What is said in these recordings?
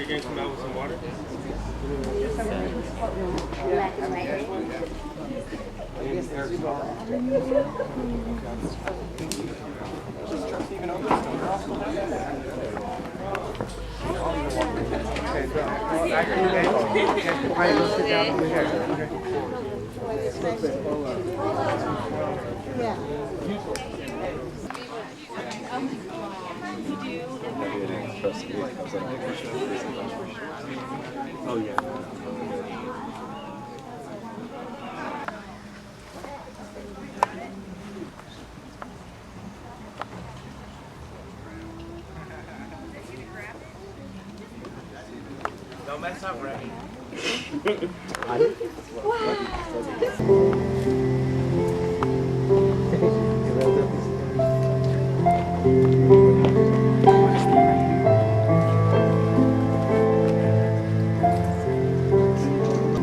gonna come out with some water? Oh yeah. Don't mess up, Ray.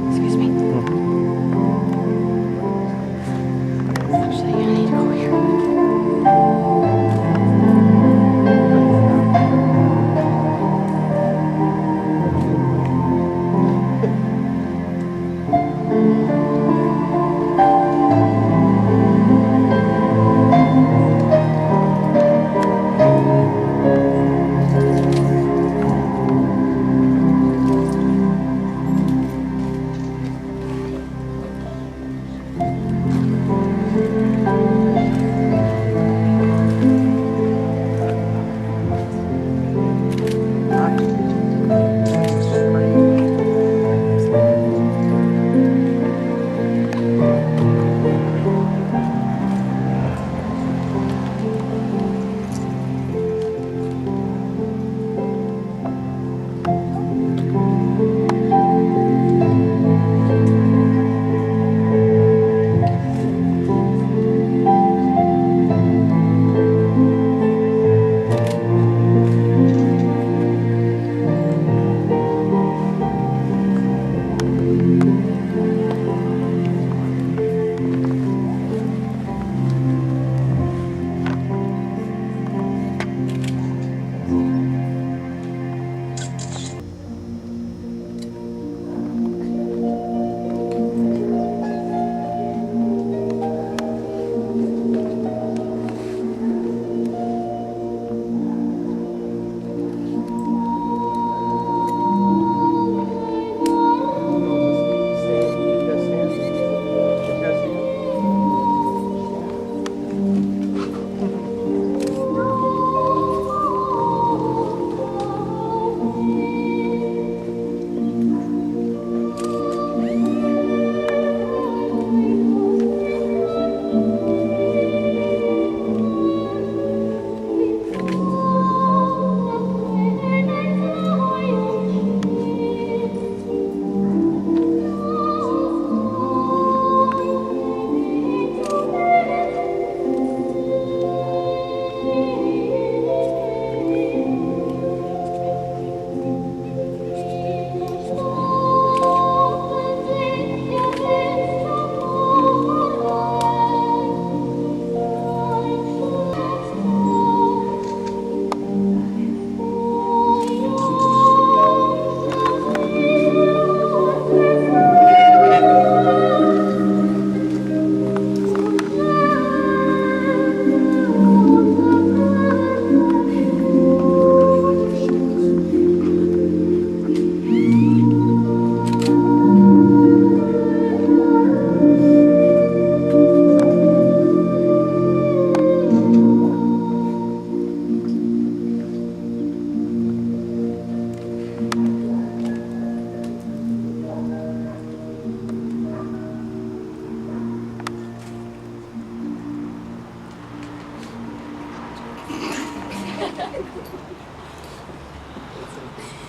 Excuse me. Actually, I need to go here.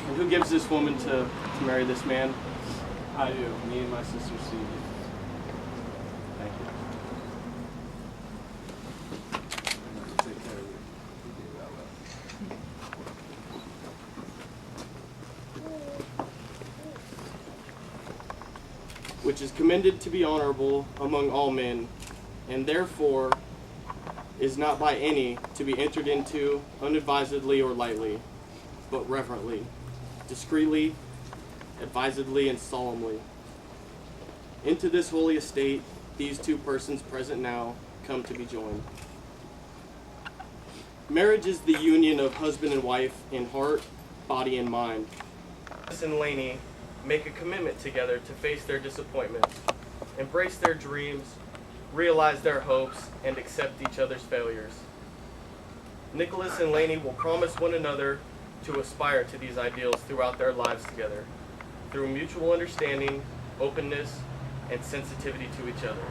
And who gives this woman to marry this man? I do. Me and my sister Steve. Thank you. Take care of you. Which is commended to be honorable among all men, and therefore is not by any to be entered into unadvisedly or lightly, but reverently, discreetly, advisedly, and solemnly. Into this holy estate, these two persons present now come to be joined. Marriage is the union of husband and wife in heart, body, and mind. Nicholas and Laney make a commitment together to face their disappointments, embrace their dreams, realize their hopes, and accept each other's failures. Nicholas and Laney will promise one another to aspire to these ideals throughout their lives together, through mutual understanding, openness, and sensitivity to each other.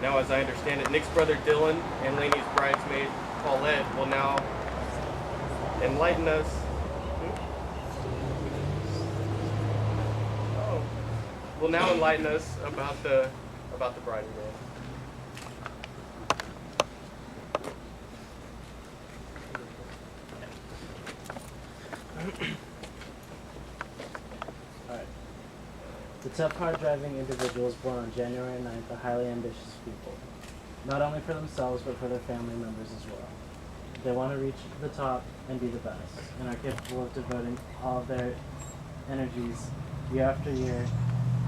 Now, as I understand it, Nick's brother Dylan and Laney's bridesmaid Paulette will now enlighten us. Will now enlighten us about the bride and groom. Alright. The tough, hard-driving individuals born on January 9th are highly ambitious people, not only for themselves but for their family members as well. They want to reach the top and be the best, and are capable of devoting all of their energies year after year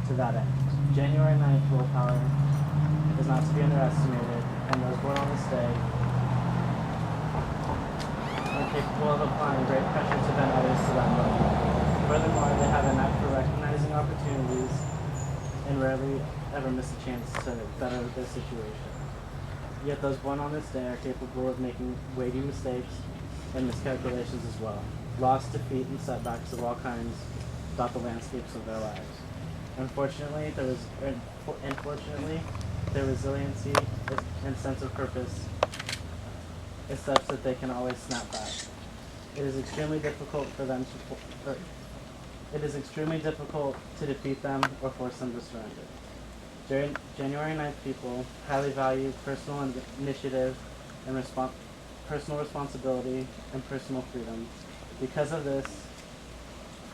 to that end. January 9th willpower is not to be underestimated, and those born on this day are capable of applying great pressure to bend others to that level. Furthermore, they have a knack for recognizing opportunities and rarely ever miss a chance to better their situation. Yet those born on this day are capable of making weighty mistakes and miscalculations as well. Loss, defeat, and setbacks of all kinds dot the landscapes of their lives. Unfortunately, their resiliency and sense of purpose is such that they can always snap back. It is extremely difficult to defeat them or force them to surrender. January 9th people highly value personal initiative and personal responsibility and personal freedom. Because of this,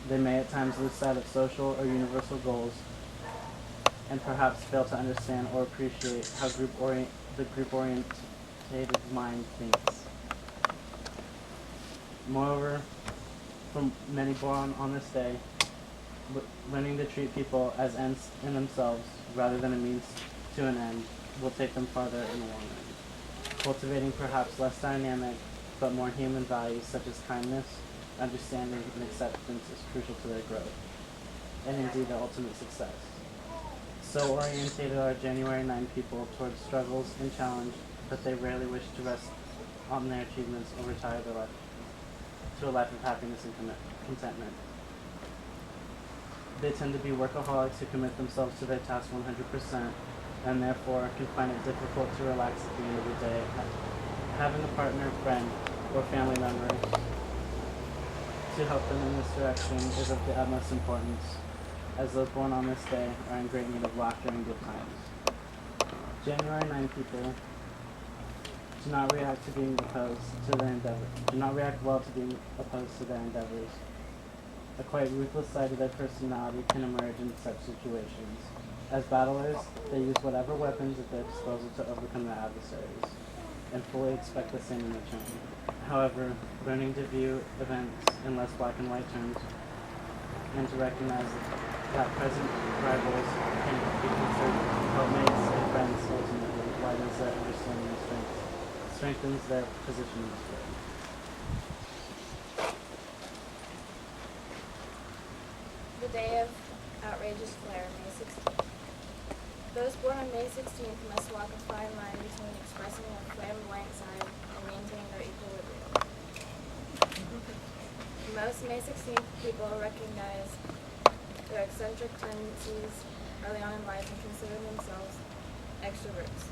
they may at times lose sight of social or universal goals and perhaps fail to understand or appreciate how the group-oriented mind thinks. Moreover, for many born on this day, learning to treat people as ends in themselves rather than a means to an end will take them farther in the long run. Cultivating perhaps less dynamic but more human values such as kindness, understanding, and acceptance is crucial to their growth, and indeed their ultimate success. So orientated are January 9 people towards struggles and challenge that they rarely wish to rest on their achievements or retire their life to a life of happiness and contentment. They tend to be workaholics who commit themselves to their task 100% and therefore can find it difficult to relax at the end of the day. Having a partner, friend, or family member to help them in this direction is of the utmost importance, as those born on this day are in great need of laughter and good times. January 9 people do not react well to being opposed to their endeavors. A quite ruthless side of their personality can emerge in such situations. As battlers, they use whatever weapons at their disposal to overcome their adversaries, and fully expect the same in return. However, learning to view events in less black and white terms, and to recognize that present rivals can be considered helpmates and friends ultimately, widens their understanding and strengthens their position in this world. The day of outrageous flare, May 16th. Those born on May 16th must walk a fine line between expressing a flamboyant side and maintaining their equilibrium. Most May 16th people recognize their eccentric tendencies early on in life and consider themselves extroverts.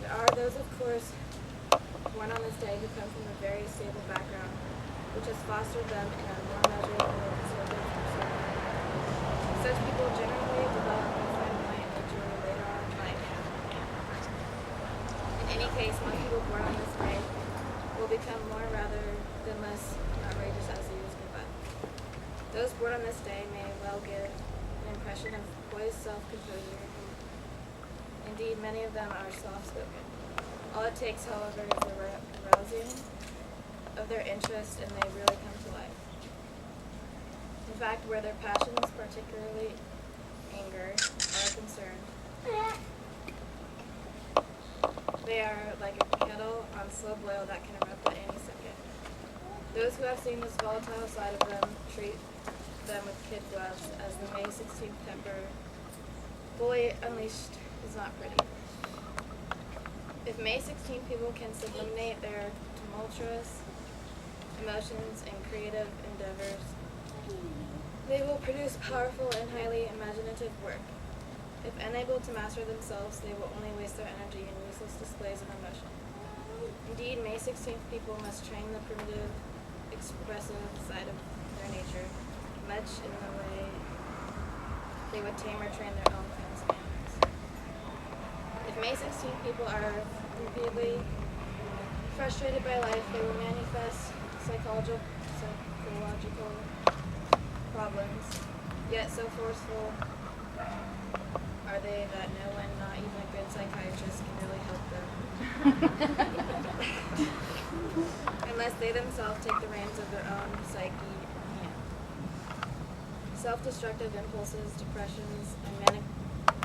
There are those, of course, born on this day who come from a very stable background, which has fostered them in a more measured and conservative persona. Such people generally develop a flamboyant nature later on in life. In any case, most people born on this day will become more rather than less outrageous as the years go by. Those born on this day may well give an impression of poised self-composure. Indeed, many of them are soft-spoken. All it takes, however, is the arousing of their interest, and they really come to life. fact, where their passions, particularly anger, are concerned, they are like a kettle on slow boil that can erupt at any second. Those who have seen this volatile side of them treat them with kid gloves, as the May 16th temper, fully unleashed, is not pretty. If May 16th people can sublimate their tumultuous emotions in creative endeavors, they will produce powerful and highly imaginative work. If unable to master themselves, they will only waste their energy in useless displays of emotion. Indeed, May 16th people must train the primitive, expressive side of their nature, much in the way they would tame or train their own fancy animals. If May 16th people are repeatedly frustrated by life, they will manifest psychological problems, yet so forceful are they that no one, not even a good psychiatrist, can really help them. Unless they themselves take the reins of their own psyche in hand. Self-destructive impulses, depressions, and manic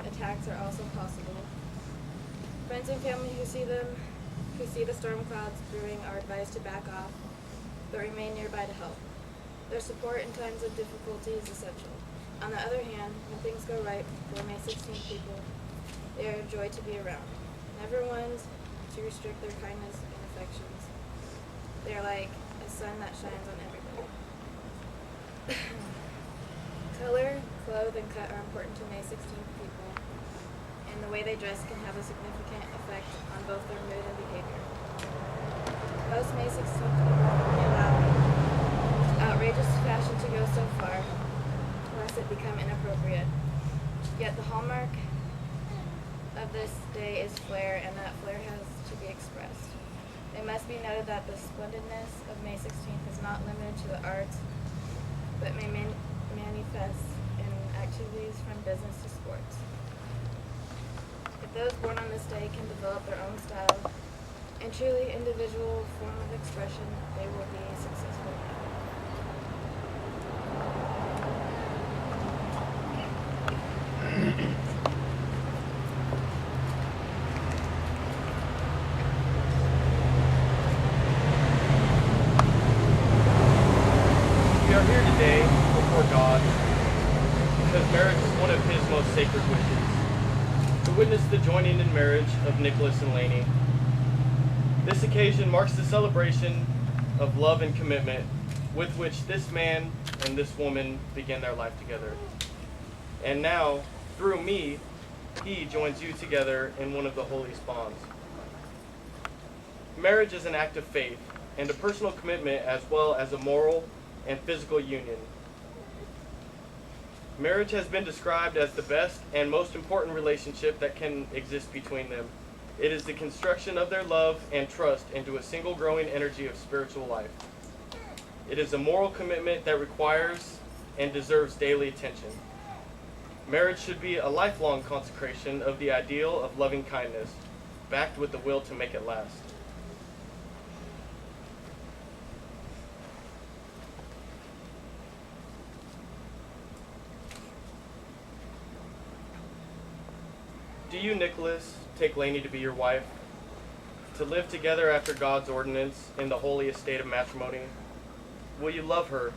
attacks are also possible. Friends and family who see the storm clouds brewing are advised to back off, but remain nearby to help. Their support in times of difficulty is essential. On the other hand, when things go right for May 16th people, they are a joy to be around. Never ones to restrict their kindness and affections. They are like a sun that shines on everybody. Color, clothes, and cut are important to May 16th people, and the way they dress can have a significant effect on both their mood and behavior. Most May 16th people only allow outrageous fashion to go so far, lest it become inappropriate. Yet the hallmark of this day is flair, and that flair has to be expressed. It must be noted that the splendidness of May 16th is not limited to the arts, but may manifest in activities from business to sports. If those born on this day can develop their own style and truly individual form of expression, they will be successful. We are here today before God because marriage is one of His most sacred wishes. To witness the joining in marriage of Nicholas and Laney. This occasion marks the celebration of love and commitment with which this man and this woman began their life together. And now, through me, He joins you together in one of the holiest bonds. Marriage is an act of faith and a personal commitment as well as a moral and physical union. Marriage has been described as the best and most important relationship that can exist between them. It is the construction of their love and trust into a single growing energy of spiritual life. It is a moral commitment that requires and deserves daily attention. Marriage should be a lifelong consecration of the ideal of loving kindness, backed with the will to make it last. Do you, Nicholas, take Laney to be your wife, to live together after God's ordinance in the holy estate of matrimony? Will you love her,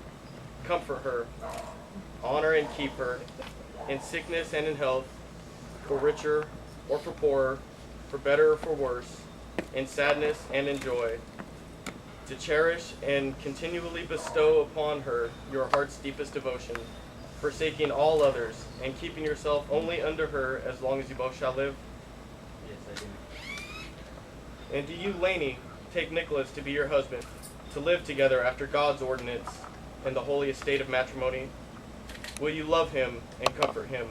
comfort her, honor and keep her, in sickness and in health, for richer or for poorer, for better or for worse, in sadness and in joy, to cherish and continually bestow upon her your heart's deepest devotion, forsaking all others, and keeping yourself only under her as long as you both shall live? Yes, I do. And do you, Laney, take Nicholas to be your husband, to live together after God's ordinance in the holy estate of matrimony? Will you love him and comfort him,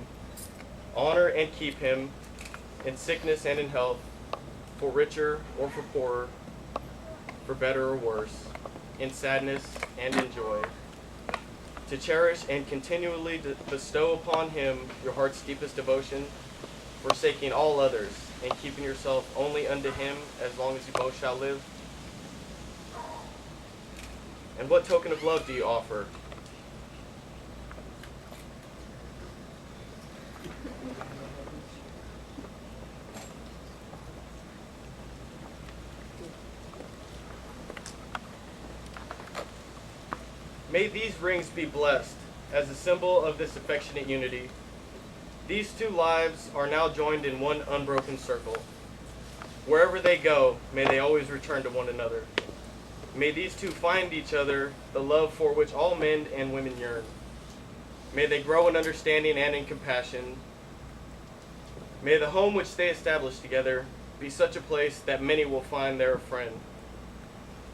honor and keep him in sickness and in health, for richer or for poorer, for better or worse, in sadness and in joy, to cherish and continually bestow upon him your heart's deepest devotion, forsaking all others, and keeping yourself only unto him as long as you both shall live? And what token of love do you offer? May these rings be blessed as a symbol of this affectionate unity. These two lives are now joined in one unbroken circle. Wherever they go, may they always return to one another. May these two find each other the love for which all men and women yearn. May they grow in understanding and in compassion. May the home which they establish together be such a place that many will find their friend.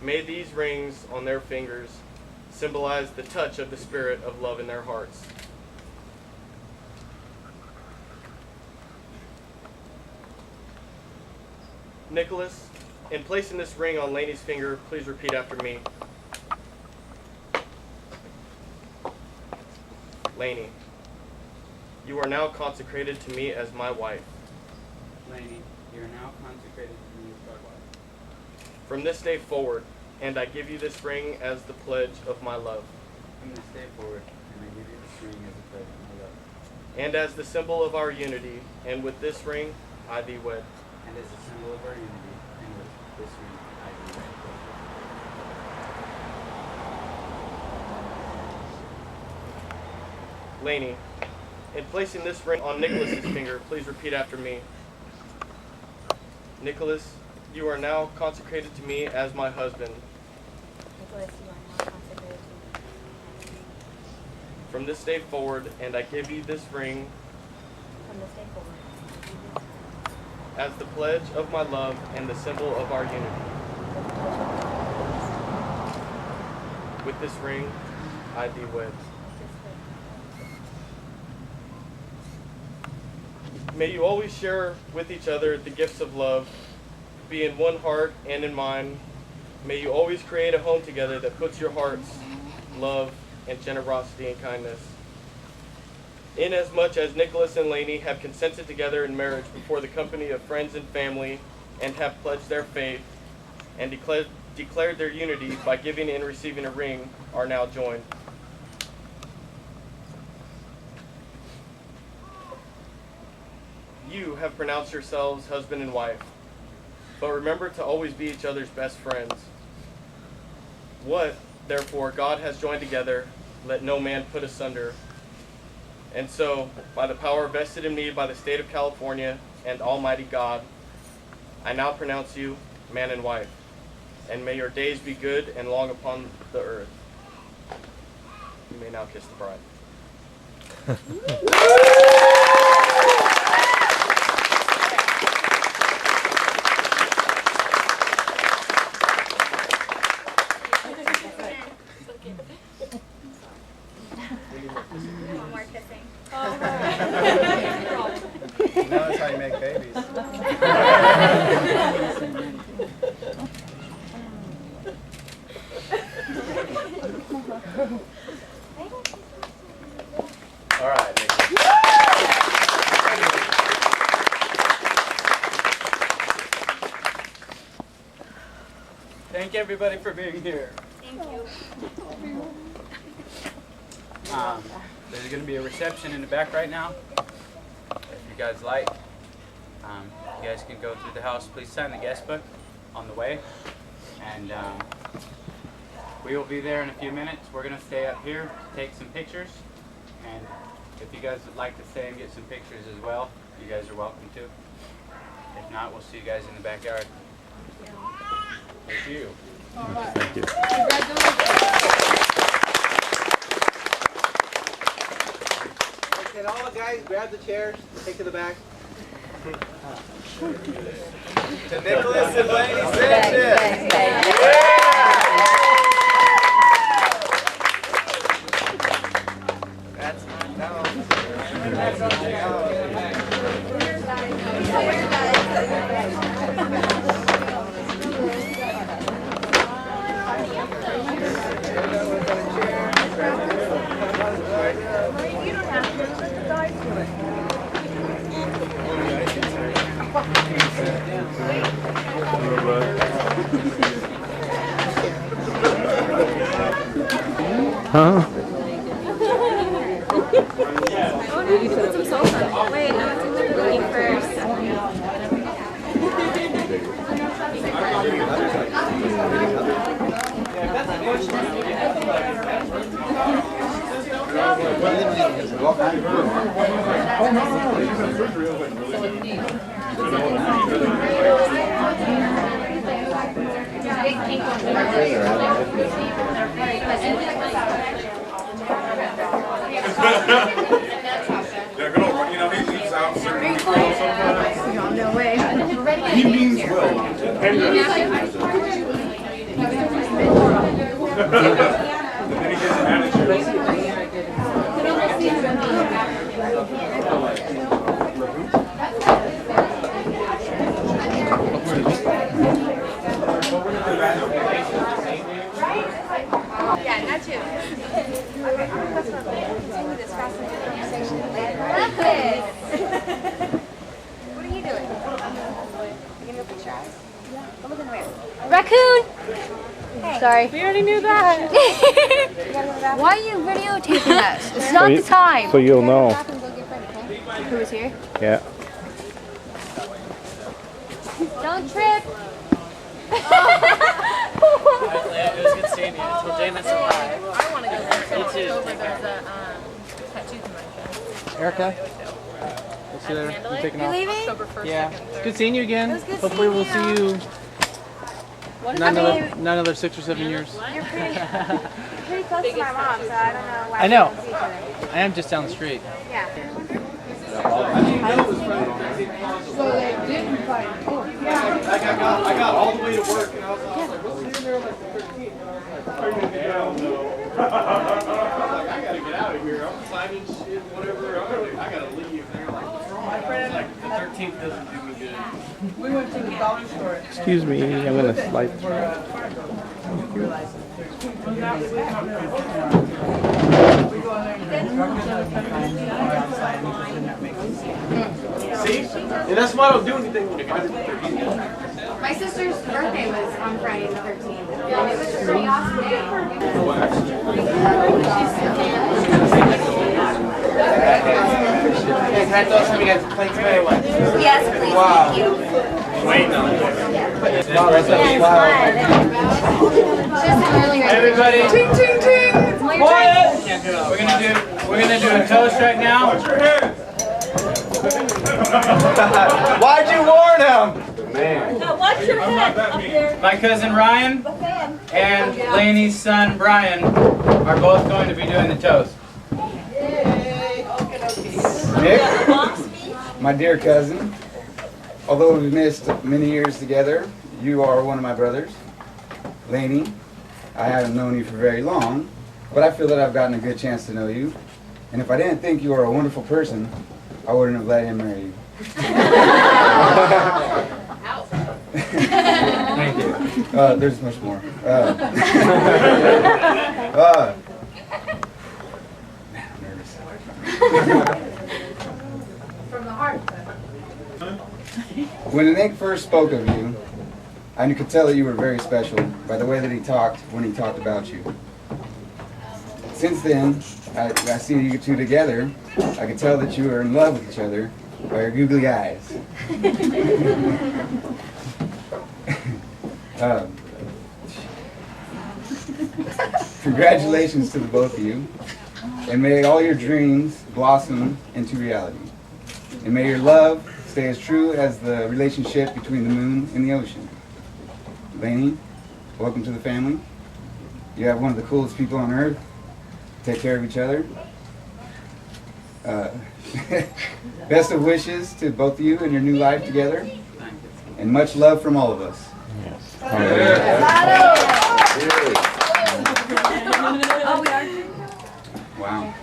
May these rings on their fingers symbolize the touch of the spirit of love in their hearts. Nicholas, in placing this ring on Laney's finger, please repeat after me. Laney, you are now consecrated to me as my wife. Laney, you are now consecrated to me as my wife. From this day forward, and I give you this ring as the pledge of my love. From this day forward, and I give you this ring as a pledge of my love. And as the symbol of our unity, and with this ring, I thee wed. And as a symbol of our unity, and with this ring, I thee wed. Laney, in placing this ring on Nicholas's finger, please repeat after me. Nicholas, you are now consecrated to me as my husband. Nicholas, you are now consecrated to me. From this day forward, and I give you this ring From this day forward, I give you this as the pledge of my love and the symbol of our unity. With this ring, I thee wed. May you always share with each other the gifts of love, be in one heart and in mind. May you always create a home together that puts your hearts, love, and generosity and kindness. Inasmuch as Nicholas and Laney have consented together in marriage before the company of friends and family, and have pledged their faith, and declared their unity by giving and receiving a ring, are now joined. You have pronounced yourselves husband and wife, but remember to always be each other's best friends. What, therefore, God has joined together, let no man put asunder. And so, by the power vested in me by the state of California and Almighty God, I now pronounce you man and wife, and may your days be good and long upon the earth. You may now kiss the bride. one more kissing. Now that's how you make babies. All right, Nicholas. Thank everybody for being here. Thank you. There's going to be a reception in the back right now. If you guys like, you guys can go through the house. Please sign the guest book on the way. And we will be there in a few minutes. We're going to stay up here to take some pictures. And if you guys would like to stay and get some pictures as well, you guys are welcome to. If not, we'll see you guys in the backyard. Thank you. Can all the guys grab the chairs, take to the back? To Nicholas and Laney Sanchez. That's Wait, no, it's in the cookie first. good old, you know, he's out serving people sometimes. No way. He means well. And then he gets an attitude. Yeah, not you. Continue this fascinating conversation later. What are you doing? You gonna go fix your eyes? Yeah. Go look in the mirror. Raccoon! Hey. Sorry. We already knew that. Why are you videotaping us? It's not the time. So you'll know. Who was here? Yeah. Don't trip. It was good seeing you. Until Jameis alive. I want to go there in October. There's a tattoo convention. Erica? We'll see you later. You taking off? leaving? October 1st, Yeah. 2nd, It's 3rd. good seeing you again. It was good Hopefully we'll see seeing you another 6 or 7 years. You're pretty close to my mom, so I don't know why I know. we don't see each other. I am just down the street. Yeah. So they didn't fight. Oh, yeah. Like I got all the way to work and I was like, what's sitting there like the 13th? And I was like, hell no. I was like, I gotta get out of here. I'm signing shit, whatever. I gotta leave. They're like, what's wrong? My friend, like, the 13th doesn't do me good. We went to the dollar store. Excuse me, I'm gonna slide through. See? And that's why I don't do anything when the guys are 13th. My sister's birthday was on Friday the 13th. And it was a pretty awesome day. Hey, can I throw some of you guys plates right away? Yes, please. Wow. Thank you. Waiting on it. Wow, that's Yeah, it's wow. fun. Just really great. Everybody, Ting, ting, ting. It's we're gonna do a toast right now. Watch your head. Why'd you warn him? Now watch your head up there. My cousin Ryan and Laney's son Brian are both going to be doing the toast. Nick, my dear cousin, although we've missed many years together, you are one of my brothers. Laney, I haven't known you for very long, but I feel that I've gotten a good chance to know you. And if I didn't think you were a wonderful person, I wouldn't have let him marry you. Thank you. There's much more. Man, I'm nervous. From the heart. When Nick first spoke of you, I could tell that you were very special by the way that he talked when he talked about you. Since then, I see you two together. I can tell that you are in love with each other by your googly eyes. Congratulations to the both of you, and may all your dreams blossom into reality. And may your love stay as true as the relationship between the moon and the ocean. Laney, welcome to the family. You have one of the coolest people on earth. Take care of each other. Best of wishes to both of you in your new life together. And much love from all of us. Wow.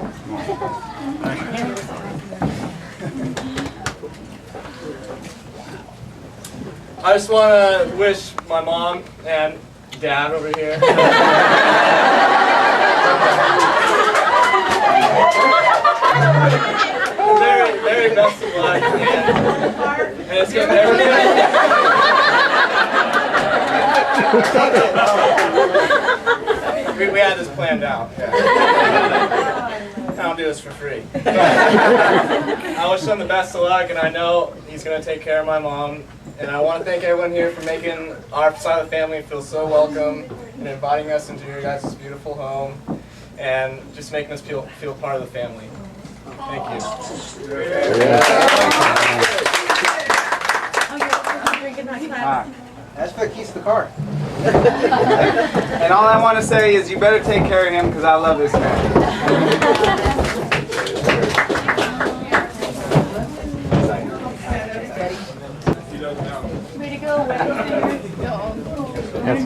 I just want to wish my mom and dad over here. very best of luck. And it's going to we had this planned out. Yeah. I don't do this for free. I wish him the best of luck, and I know he's going to take care of my mom. And I want to thank everyone here for making our side of the family feel so welcome and inviting us into your guys' beautiful home and just making us feel part of the family. Thank you. That's for the keys to the car. And all I want to say is you better take care of him because I love this man. Way to go, That's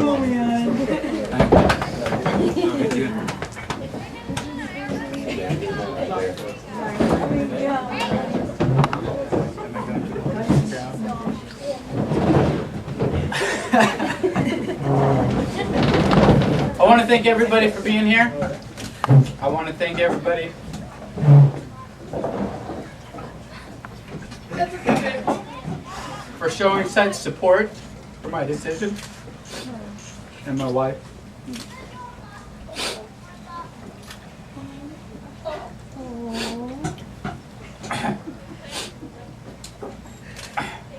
I want to thank everybody for being here. I want to thank everybody for showing such support for my decision and my wife.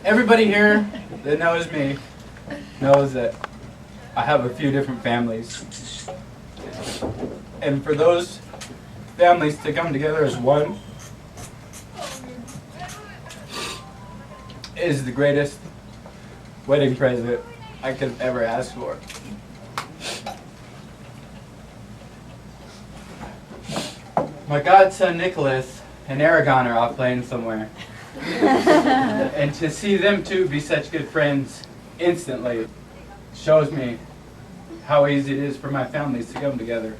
Everybody here that knows me knows that I have a few different families. And for those families to come together as one is the greatest wedding present I could have ever ask for. My godson Nicholas and Aragon are off playing somewhere. And to see them two be such good friends instantly shows me how easy it is for my families to come together.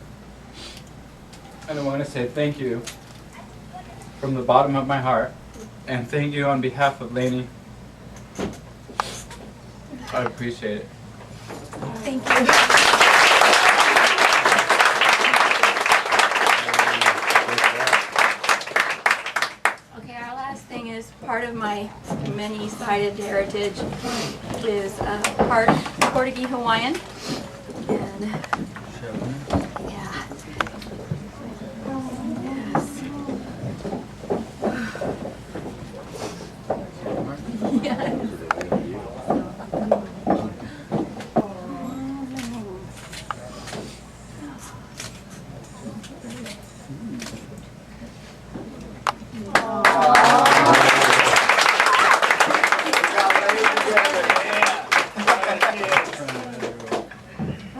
And I want to say thank you from the bottom of my heart, and thank you on behalf of Laney. I appreciate it. Thank you. Okay, our last thing is part of my many-sided heritage is part Portuguese Hawaiian. And yeah. Yes. Yes.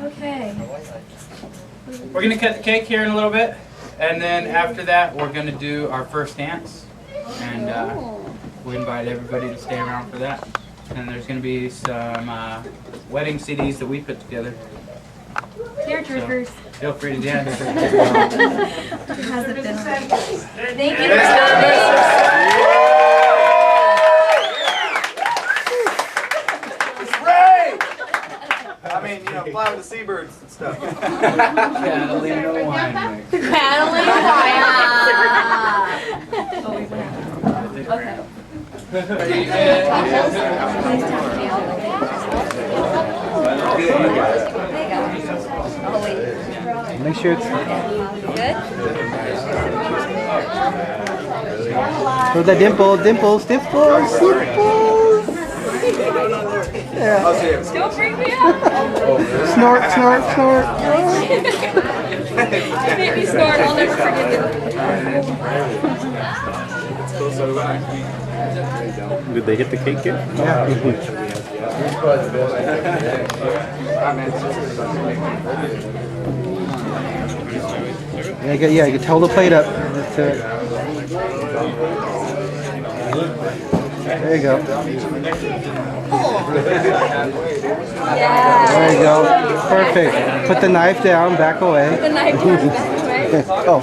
Okay. We're going to cut the cake here in a little bit, and then after that we're going to do our first dance, and we invite everybody to stay around for that. And there's going to be some wedding CDs that we put together. Dear troopers. So feel free to dance. Thank you for coming. I mean, you know, fly with the seabirds and stuff. Catalina wine mix. Catalina Make sure it's. Good? For the dimples, dimples, dimples, dimples. Yeah. Don't freak me out. Snort, snort, snort. You made me snort. I'll never forget it. Did they hit the cake yet? Yeah. Yeah, you can hold the plate up. That's it. There you go. Yeah. There you go. Perfect. Put the knife down, back away. The knife down, back away. Oh.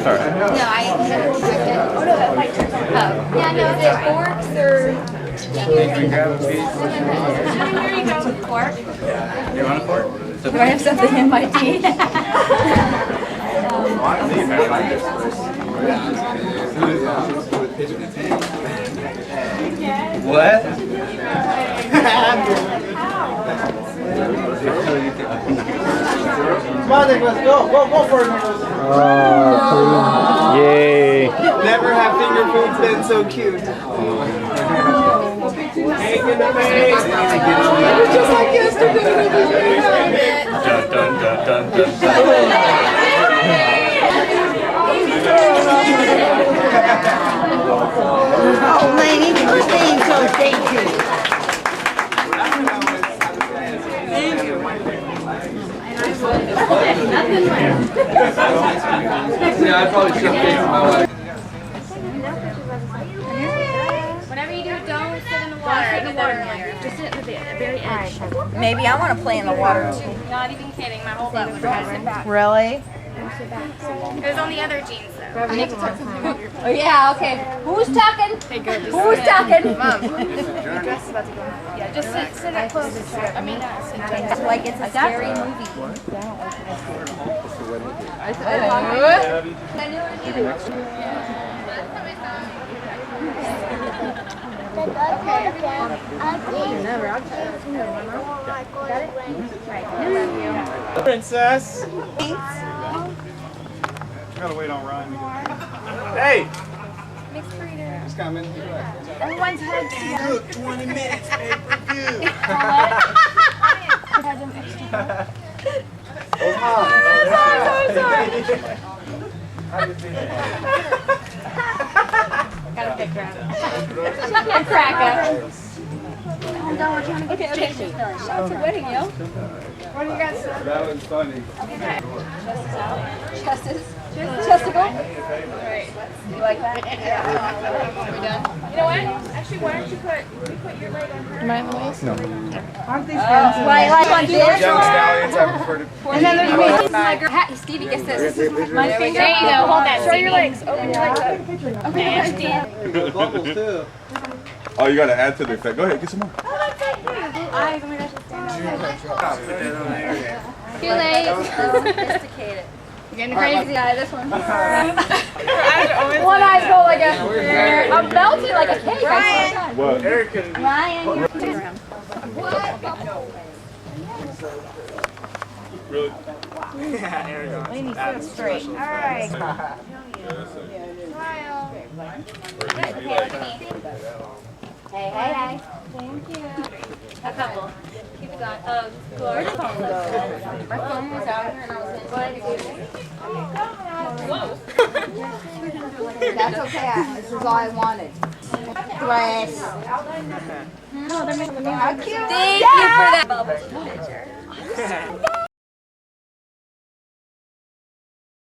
Sorry. No, I never expected. Oh no, that's like. Oh. Yeah, no, is it forks or? They can grab a piece. There you go. Fork. You want a fork? Do I have something in my teeth? What? Come on, Nicholas, go for it, Nicholas. Yay. Never have finger foods been so cute. Cake in the face. Just like yesterday. Dun, dun, dun, dun, dun, dun. Oh, Laney, good thing, so thank you. Yeah, I probably should have taken my wife. Maybe I want to play in the water too. Not even kidding. My whole butt would hurt. Really? It was on the other jeans though. Oh yeah, okay. Who's talking? Who's talking? Mom. Yeah, just sit up close. I mean, sit down. It's like it's a scary movie. Princess. I gotta wait on Ryan to get Hey. Just coming. Everyone's head together. 20 minutes pay-per-view. Gotta pick her up. Okay. Shots are wedding, yo. What do you guys say? That was funny. Justice. Chesticle. Right. You like that? We done? You know what? Actually, why don't you put your leg on her? My waist? No. Aren't these fancy? Like on this? Young stallions, I prefer to. And then there's me. My girl. Stevie gets this. My finger. There you go. Hold that. Show your legs. Open your legs up. Okay. Bubbles too. Oh, you gotta add to the effect. Go ahead, get some more. Eyes. Oh my gosh, it's stand Too late. Sophisticated. You're getting crazy eye. This one. One eye go like a. I'm melting like a cake. Ryan. What? Ryan. Really? Laney, sit straight. All right. Smile. Hey. Thank you. A couple. Keep it going. Oh, Gloria. My phone was out here and I was in. Whoa. That's okay. This is all I wanted. Dress. No, they're making me. How cute. Thank you for that.